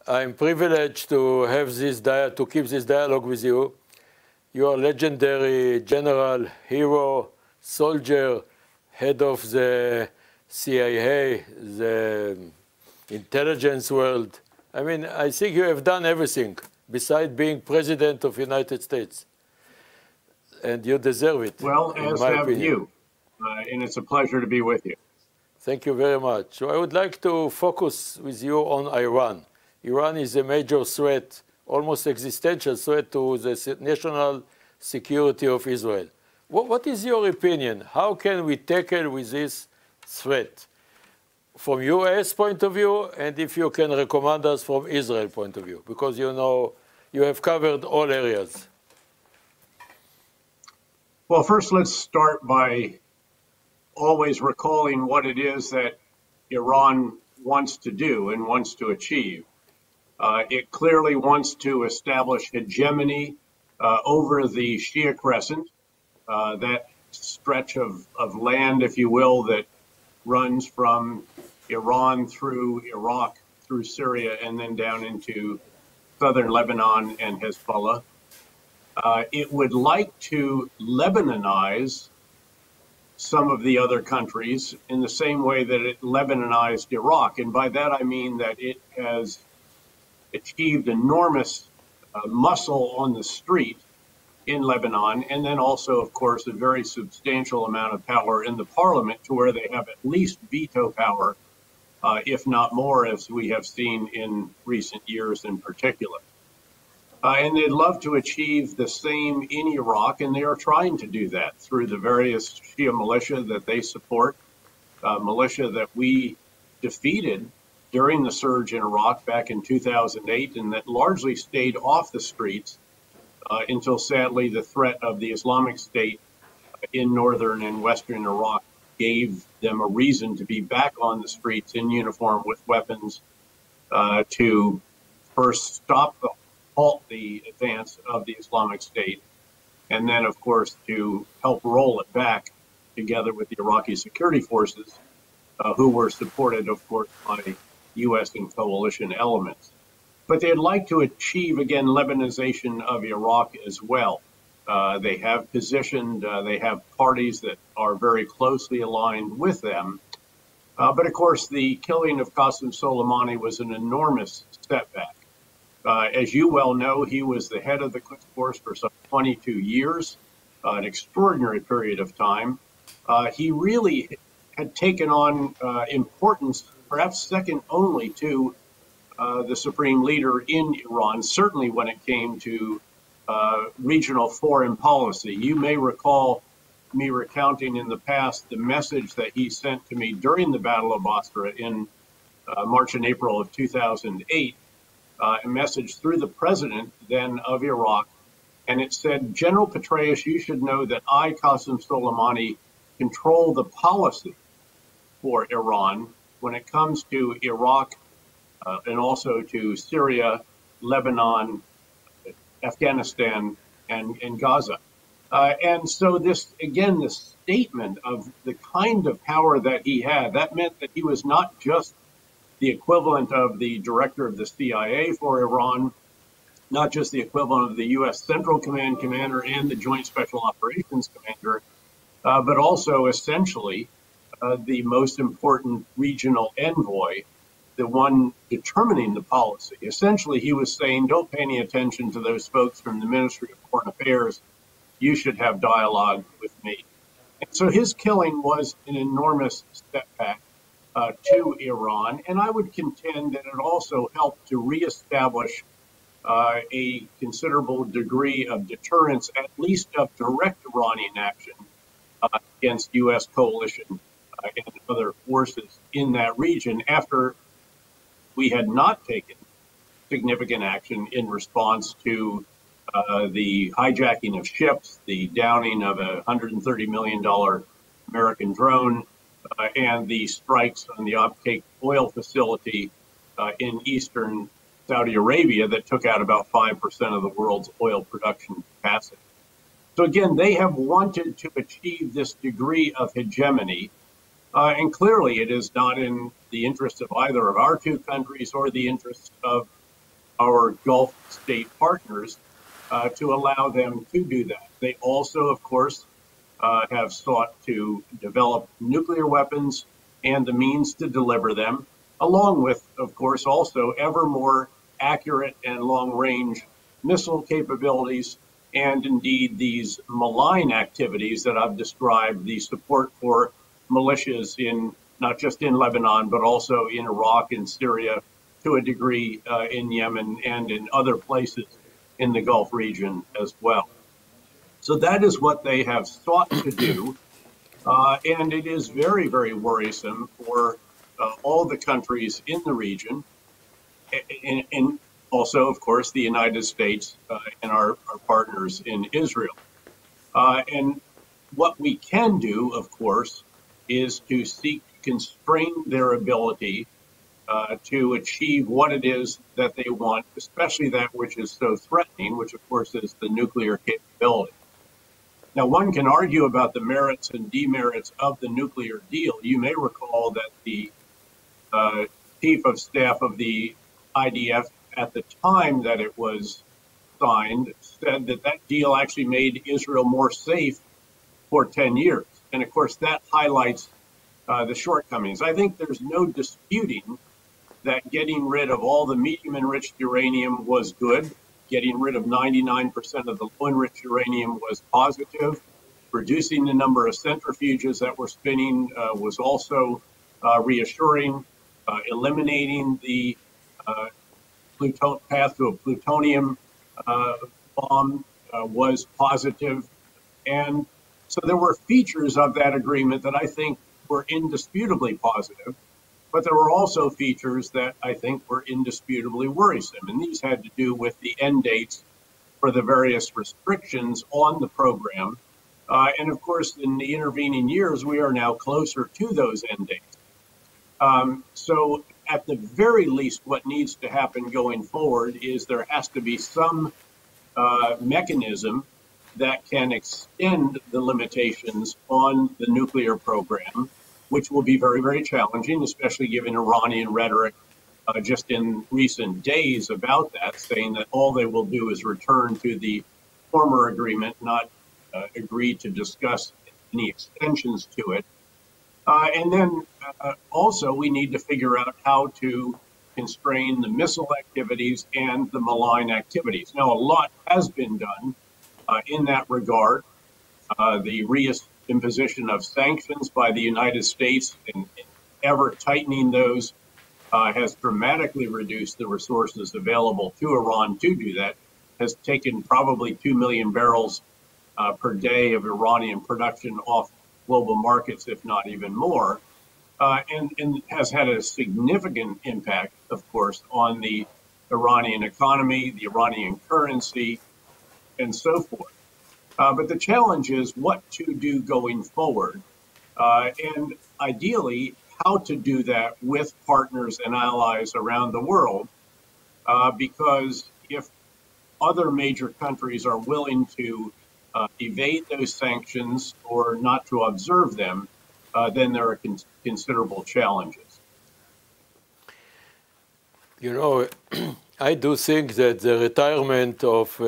I'm privileged to have to keep this dialogue with you. You are a legendary general, hero, soldier, head of the CIA, the intelligence world. I mean, I think you have done everything besides being president of the United States. And you deserve it, well, in as my have opinion. you. And it's a pleasure to be with you. Thank you very much. So I would like to focus with you on Iran. Iran is a major threat, almost existential threat to the national security of Israel. What is your opinion? How can we tackle with this threat? From U.S. point of view, and if you can recommend us from Israel point of view, because you know you have covered all areas. Well, first, let's start by always recalling what it is that Iran wants to do and wants to achieve. It clearly wants to establish hegemony over the Shia Crescent, that stretch of land, if you will, that runs from Iran through Iraq, through Syria, and then down into southern Lebanon and Hezbollah. It would like to Lebanonize some of the other countries in the same way that it Lebanonized Iraq. And by that, I mean that it has achieved enormous muscle on the street in Lebanon, and then also, of course, a very substantial amount of power in the parliament to where they have at least veto power, if not more, as we have seen in recent years in particular. And they'd love to achieve the same in Iraq, and they are trying to do that through the various Shia militia that they support, militia that we defeated during the surge in Iraq back in 2008, and that largely stayed off the streets until, sadly, the threat of the Islamic State in northern and western Iraq gave them a reason to be back on the streets in uniform with weapons to first halt the advance of the Islamic State, and then, of course, to help roll it back together with the Iraqi security forces, who were supported, of course, by U.S. and coalition elements. But they'd like to achieve, again, Lebanization of Iraq as well. They have positioned, they have parties that are very closely aligned with them. But of course, the killing of Qasem Soleimani was an enormous setback. As you well know, he was the head of the Quds Force for some 22 years, an extraordinary period of time. He really had taken on importance, perhaps second only to the supreme leader in Iran, certainly when it came to regional foreign policy. You may recall me recounting in the past the message that he sent to me during the Battle of Basra in March and April of 2008, a message through the president then of Iraq. And it said, "General Petraeus, you should know that I, Qasem Soleimani, control the policy for Iran when it comes to Iraq and also to Syria, Lebanon, Afghanistan, and Gaza." And so this, again, this statement of the kind of power that he had, that meant that he was not just the equivalent of the director of the CIA for Iran, not just the equivalent of the U.S. Central Command commander and the Joint Special Operations commander, but also essentially the most important regional envoy, the one determining the policy. Essentially, he was saying, don't pay any attention to those folks from the Ministry of Foreign Affairs. You should have dialogue with me. And so his killing was an enormous setback to Iran. And I would contend that it also helped to reestablish a considerable degree of deterrence, at least of direct Iranian action against U.S. coalition and other forces in that region after we had not taken significant action in response to the hijacking of ships, the downing of a $130 million American drone, and the strikes on the Abqaiq oil facility in eastern Saudi Arabia that took out about 5% of the world's oil production capacity. So again, they have wanted to achieve this degree of hegemony, and clearly it is not in the interest of either of our two countries or the interests of our Gulf state partners to allow them to do that. They also, of course, have sought to develop nuclear weapons and the means to deliver them, along with, of course, also ever more accurate and long-range missile capabilities, and indeed these malign activities that I've described, the support for militias in not just in Lebanon, but also in Iraq and Syria, to a degree in Yemen and in other places in the Gulf region as well. So that is what they have sought to do. And it is very, very worrisome for all the countries in the region, and also, of course, the United States and our partners in Israel. And what we can do, of course, is to seek to constrain their ability to achieve what it is that they want, especially that which is so threatening, which, of course, is the nuclear capability. Now, one can argue about the merits and demerits of the nuclear deal. You may recall that the chief of staff of the IDF at the time that it was signed said that that deal actually made Israel more safe for 10 years. And of course, that highlights the shortcomings. I think there's no disputing that getting rid of all the medium enriched uranium was good. Getting rid of 99% of the low enriched uranium was positive. Reducing the number of centrifuges that were spinning was also reassuring. Eliminating the path to a plutonium bomb was positive. And so there were features of that agreement that I think were indisputably positive, but there were also features that I think were indisputably worrisome. And these had to do with the end dates for the various restrictions on the program. And of course, in the intervening years, we are now closer to those end dates. So at the very least, what needs to happen going forward is there has to be some mechanism that can extend the limitations on the nuclear program, which will be very, very challenging, especially given Iranian rhetoric just in recent days about that, saying that all they will do is return to the former agreement, not agree to discuss any extensions to it. And then also we need to figure out how to constrain the missile activities and the malign activities. Now, a lot has been done in that regard. The reimposition of sanctions by the United States and ever tightening those has dramatically reduced the resources available to Iran to do that, has taken probably 2 million barrels per day of Iranian production off global markets, if not even more, and has had a significant impact, of course, on the Iranian economy, the Iranian currency, and so forth. But the challenge is what to do going forward, and ideally, how to do that with partners and allies around the world, because if other major countries are willing to evade those sanctions or not to observe them, then there are considerable challenges. You know, I do think that the retirement of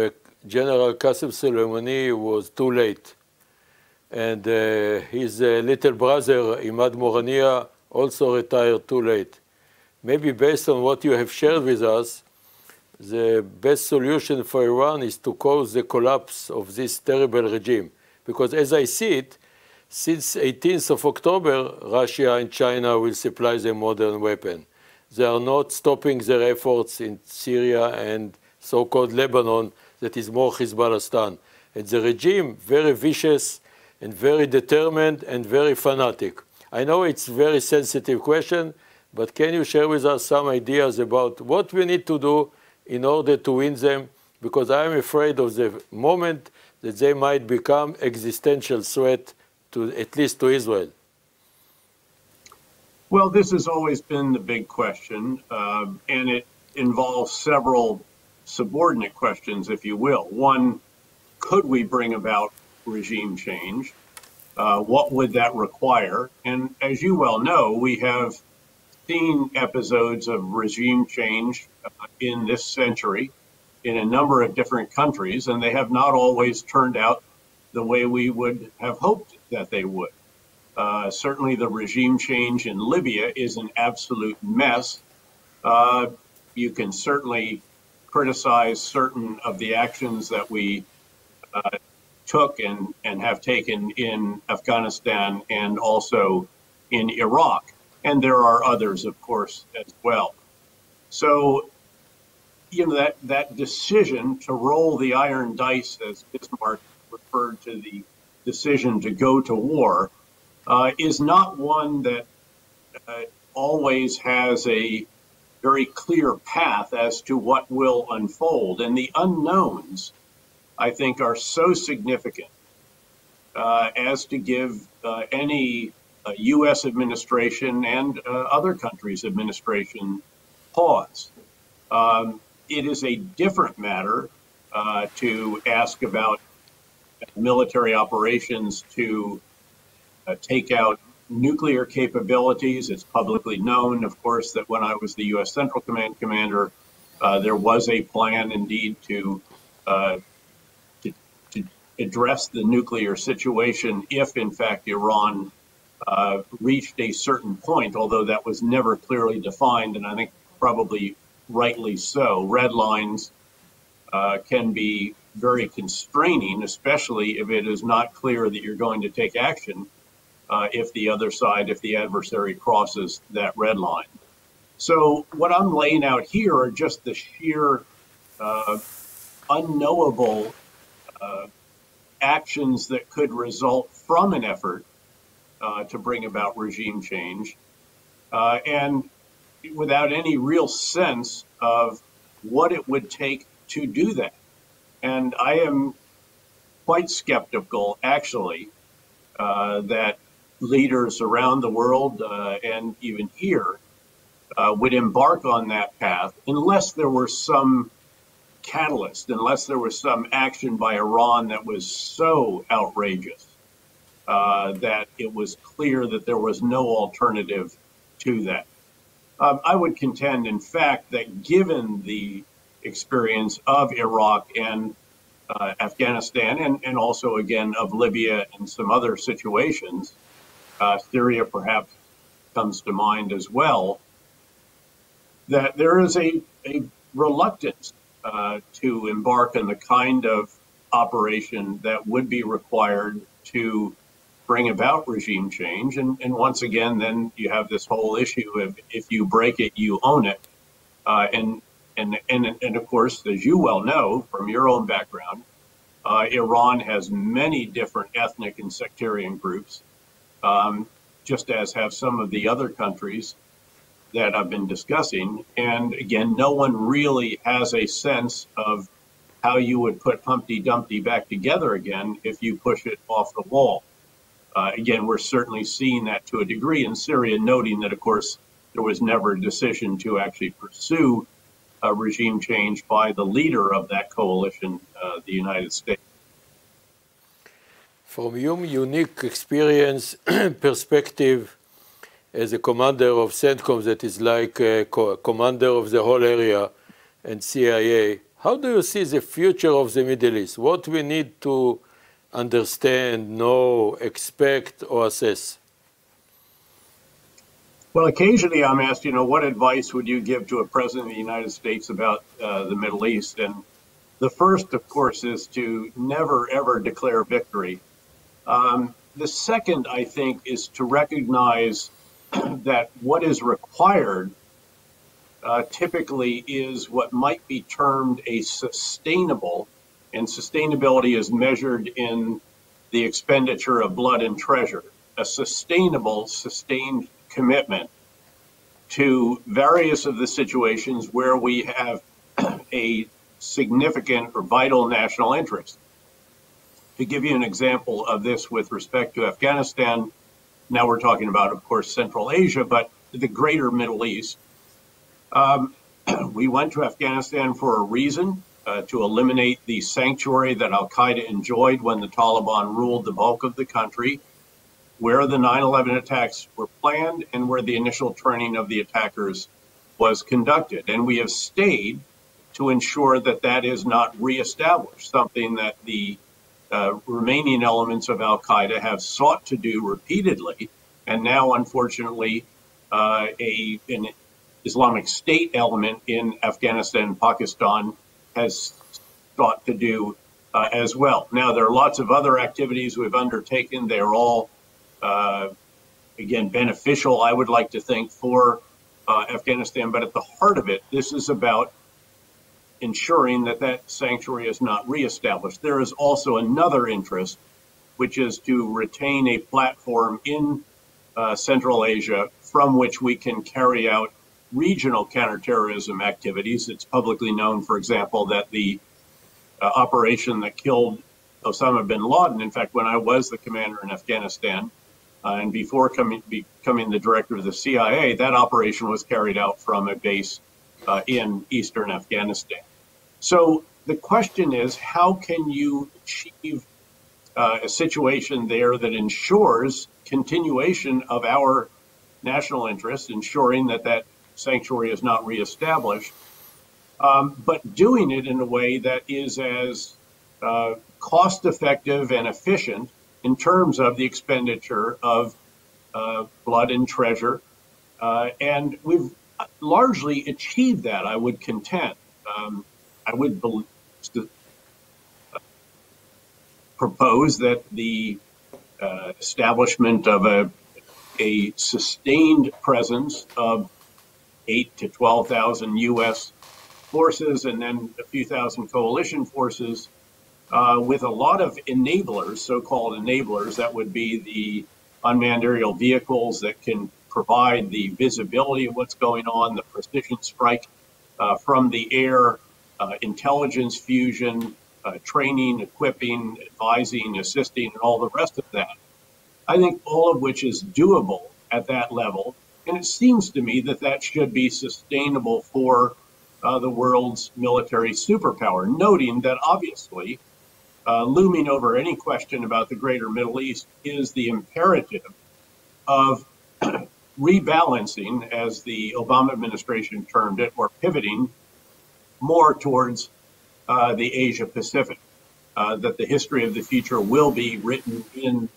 General Qasem Soleimani was too late. And his little brother, Imad Morania, also retired too late. Maybe based on what you have shared with us, the best solution for Iran is to cause the collapse of this terrible regime. Because as I see it, since 18th of October, Russia and China will supply them modern weapons. They are not stopping their efforts in Syria and so-called Lebanon, that is more Hezbollah. And the regime, very vicious and very determined and very fanatic. I know it's a very sensitive question, but can you share with us some ideas about what we need to do in order to win them? Because I'm afraid of the moment that they might become existential threat to at least to Israel. Well, this has always been the big question, and it involves several subordinate questions, if you will. One, could we bring about regime change? What would that require? And as you well know, we have seen episodes of regime change in this century in a number of different countries, and they have not always turned out the way we would have hoped that they would. Certainly the regime change in Libya is an absolute mess. You can certainly criticize certain of the actions that we took and have taken in Afghanistan and also in Iraq. And there are others, of course, as well. So, that decision to roll the iron dice, as Bismarck referred to the decision to go to war, is not one that always has a very clear path as to what will unfold. And the unknowns, I think, are so significant as to give any U.S. administration and other countries' administration pause. It is a different matter to ask about military operations to take out nuclear capabilities. It's publicly known, of course, that when I was the U.S. Central Command commander, there was a plan indeed to address the nuclear situation if, in fact, Iran reached a certain point, although that was never clearly defined, and I think probably rightly so. Red lines can be very constraining, especially if it is not clear that you're going to take action if the adversary crosses that red line. So what I'm laying out here are just the sheer unknowable actions that could result from an effort to bring about regime change, and without any real sense of what it would take to do that. And I am quite skeptical, actually, that leaders around the world and even here would embark on that path unless there were some catalyst, unless there was some action by Iran that was so outrageous that it was clear that there was no alternative to that. I would contend, in fact, that given the experience of Iraq and Afghanistan, and also, again, of Libya and some other situations, Syria perhaps comes to mind as well, that there is a reluctance to embark on the kind of operation that would be required to bring about regime change. And once again, then you have this whole issue of if you break it, you own it. And of course, as you well know from your own background, Iran has many different ethnic and sectarian groups, just as have some of the other countries that I've been discussing. And again, no one really has a sense of how you would put Humpty Dumpty back together again if you push it off the wall. Again, we're certainly seeing that to a degree in Syria, noting that, of course, there was never a decision to actually pursue a regime change by the leader of that coalition, the United States. From your unique experience, perspective as a commander of CENTCOM, that is like a commander of the whole area, and CIA, how do you see the future of the Middle East? What we need to understand, know, expect, or assess? Well, occasionally I'm asked, what advice would you give to a president of the United States about the Middle East? And the first, of course, is to never, ever declare victory. The second, I think, is to recognize that what is required typically is what might be termed a sustainable, and sustainability is measured in the expenditure of blood and treasure, a sustainable, sustained commitment to various of the situations where we have a significant or vital national interest. To give you an example of this with respect to Afghanistan, now we're talking about, of course, Central Asia, but the greater Middle East. We went to Afghanistan for a reason, to eliminate the sanctuary that al-Qaeda enjoyed when the Taliban ruled the bulk of the country, where the 9/11 attacks were planned and where the initial training of the attackers was conducted. And we have stayed to ensure that that is not reestablished, something that the remaining elements of al-Qaeda have sought to do repeatedly. And now, unfortunately, an Islamic State element in Afghanistan and Pakistan has sought to do as well. Now, there are lots of other activities we've undertaken. They're all, again, beneficial, I would like to think, for Afghanistan. But at the heart of it, this is about ensuring that that sanctuary is not reestablished. There is also another interest, which is to retain a platform in Central Asia from which we can carry out regional counterterrorism activities. It's publicly known, for example, that the operation that killed Osama bin Laden, in fact, when I was the commander in Afghanistan, and before becoming the director of the CIA, that operation was carried out from a base in eastern Afghanistan. So the question is, how can you achieve a situation there that ensures continuation of our national interest, ensuring that that sanctuary is not reestablished, but doing it in a way that is as cost-effective and efficient in terms of the expenditure of blood and treasure. And we've largely achieved that, I would contend. I would propose that the establishment of a sustained presence of 8,000 to 12,000 U.S. forces and then a few thousand coalition forces with a lot of enablers, so-called enablers, that would be the unmanned aerial vehicles that can provide the visibility of what's going on, the precision strike from the air, intelligence fusion, training, equipping, advising, assisting, and all the rest of that. I think all of which is doable at that level. And it seems to me that that should be sustainable for the world's military superpower, noting that obviously looming over any question about the greater Middle East is the imperative of rebalancing, as the Obama administration termed it, or pivoting more towards the Asia Pacific, that the history of the future will be written in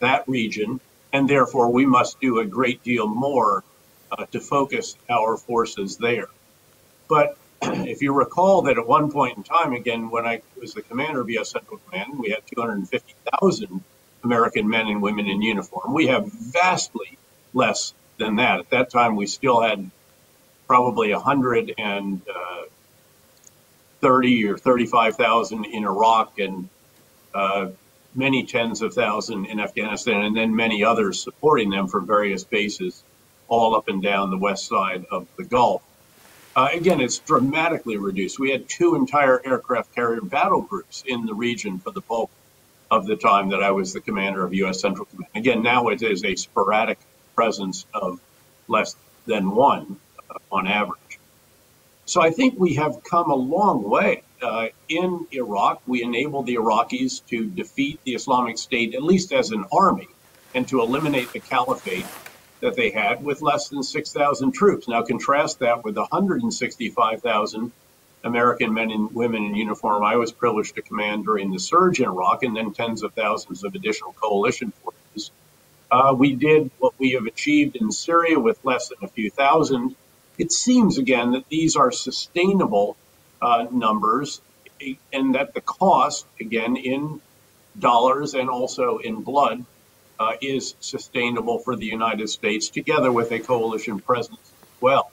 that region, and therefore we must do a great deal more to focus our forces there. But if you recall that at one point in time, again, when I was the commander of U.S. Central Command, we had 250,000 American men and women in uniform. We have vastly less than that. At that time, we still had probably 130 or 35,000 in Iraq and many tens of thousands in Afghanistan, and then many others supporting them from various bases all up and down the west side of the Gulf. Again, it's dramatically reduced. We had 2 entire aircraft carrier battle groups in the region for the bulk of the time that I was the commander of U.S. Central Command. Again, now it is a sporadic presence of less than 1 on average. So I think we have come a long way. In Iraq, we enabled the Iraqis to defeat the Islamic State, at least as an army, and to eliminate the caliphate that they had with less than 6,000 troops. Now contrast that with 165,000 American men and women in uniform I was privileged to command during the surge in Iraq, and then tens of thousands of additional coalition forces. We did what we have achieved in Syria with less than a few thousand. It seems, again, that these are sustainable numbers, and that the cost, again, in dollars and also in blood, is sustainable for the United States, together with a coalition presence as well.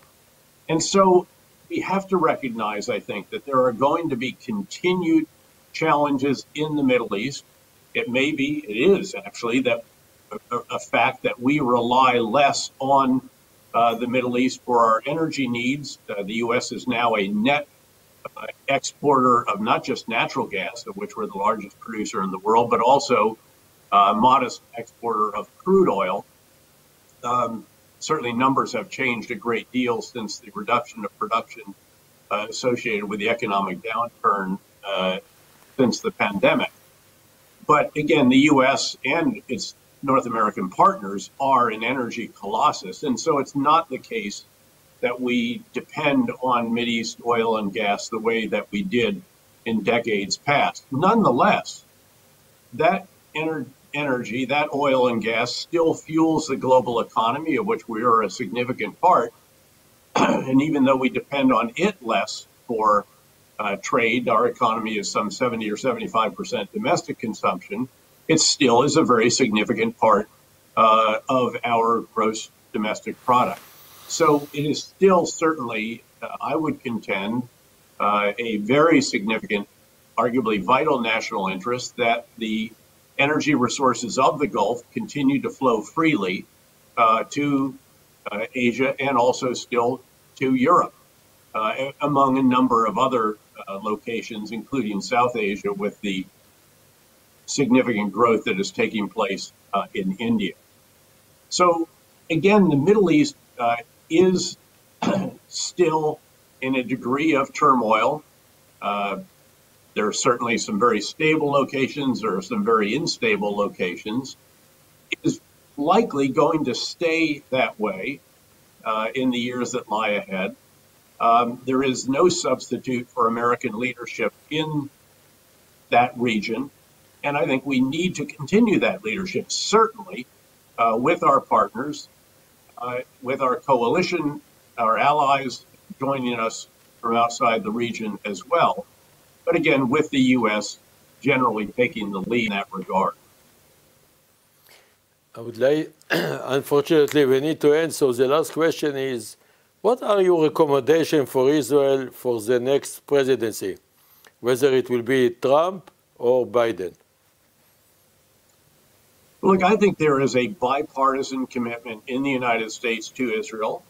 And so we have to recognize, I think, that there are going to be continued challenges in the Middle East. It is actually, that a fact that we rely less on the Middle East for our energy needs. The U.S. is now a net exporter of not just natural gas, of which we're the largest producer in the world, but also modest exporter of crude oil. Certainly numbers have changed a great deal since the reduction of production associated with the economic downturn since the pandemic. But again, the U.S. and its North American partners are an energy colossus. And so it's not the case that we depend on Mideast oil and gas the way that we did in decades past. Nonetheless, that energy, that oil and gas, still fuels the global economy, of which we are a significant part. And even though we depend on it less for trade, our economy is some 70 or 75% domestic consumption, it still is a very significant part of our gross domestic product. So it is still certainly, I would contend, a very significant, arguably vital national interest that the energy resources of the Gulf continue to flow freely to Asia and also still to Europe, among a number of other locations, including South Asia, with the significant growth that is taking place in India. So again, the Middle East is still in a degree of turmoil. There are certainly some very stable locations. There are some very unstable locations. It is likely going to stay that way in the years that lie ahead. There is no substitute for American leadership in that region. And I think we need to continue that leadership, certainly with our partners, with our coalition, our allies joining us from outside the region as well. But again, with the U.S. generally taking the lead in that regard. I would like, unfortunately, we need to end. So the last question is, what are your recommendations for Israel for the next presidency, whether it will be Trump or Biden? Look, I think there is a bipartisan commitment in the United States to Israel.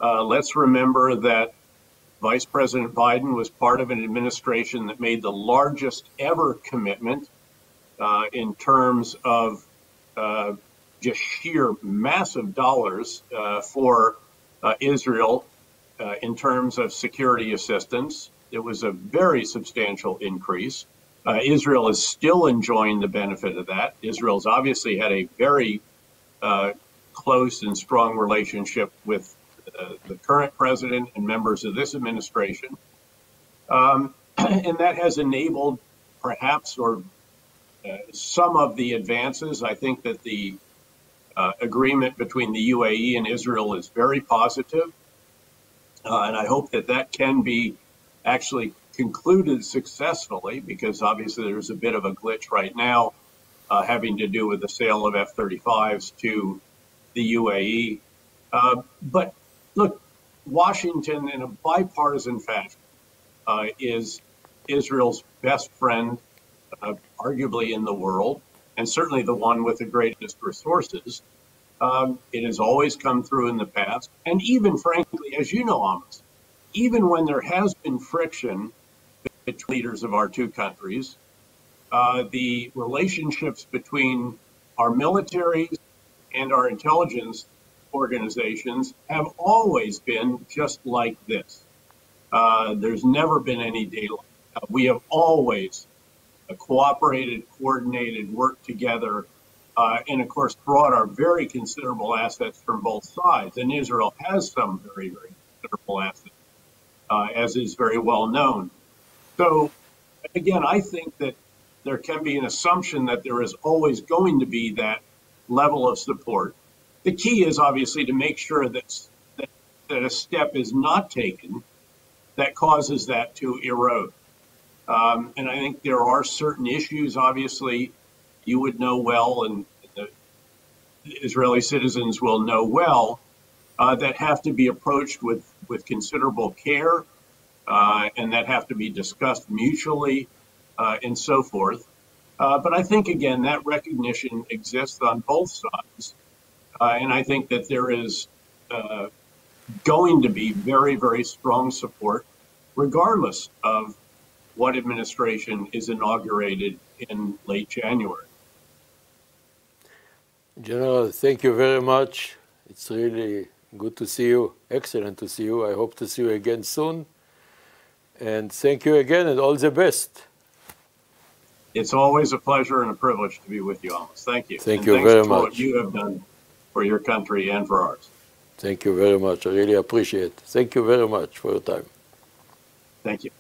Let's remember that Vice President Biden was part of an administration that made the largest ever commitment in terms of just sheer massive dollars for Israel in terms of security assistance. It was a very substantial increase. Israel is still enjoying the benefit of that. Israel's obviously had a very close and strong relationship with the current president and members of this administration. And that has enabled perhaps some of the advances. I think that the agreement between the UAE and Israel is very positive. And I hope that that can be actually concluded successfully, because obviously there's a bit of a glitch right now having to do with the sale of F-35s to the UAE. But look, Washington, in a bipartisan fashion, is Israel's best friend, arguably in the world, and certainly the one with the greatest resources. It has always come through in the past. And even, frankly, as you know, Amos, even when there has been friction between leaders of our two countries, the relationships between our militaries and our intelligence organizations have always been just like this. There's never been any daylight. We have always cooperated, coordinated, worked together, and of course brought our very considerable assets from both sides. And Israel has some very, very considerable assets, as is very well known. So again, I think that there can be an assumption that there is always going to be that level of support. The key is obviously to make sure that a step is not taken that causes that to erode. And I think there are certain issues, obviously, you would know well, and the Israeli citizens will know well, that have to be approached with considerable care, and that have to be discussed mutually, and so forth. But I think, again, that recognition exists on both sides. And I think that there is going to be very, very strong support, regardless of what administration is inaugurated in late January. General, thank you very much. It's really good to see you. Excellent to see you. I hope to see you again soon. And thank you again, and all the best. It's always a pleasure and a privilege to be with you, Amos. Thank you. Thank you very much. Thanks for what you have done for your country and for ours. Thank you very much. I really appreciate it. Thank you very much for your time. Thank you.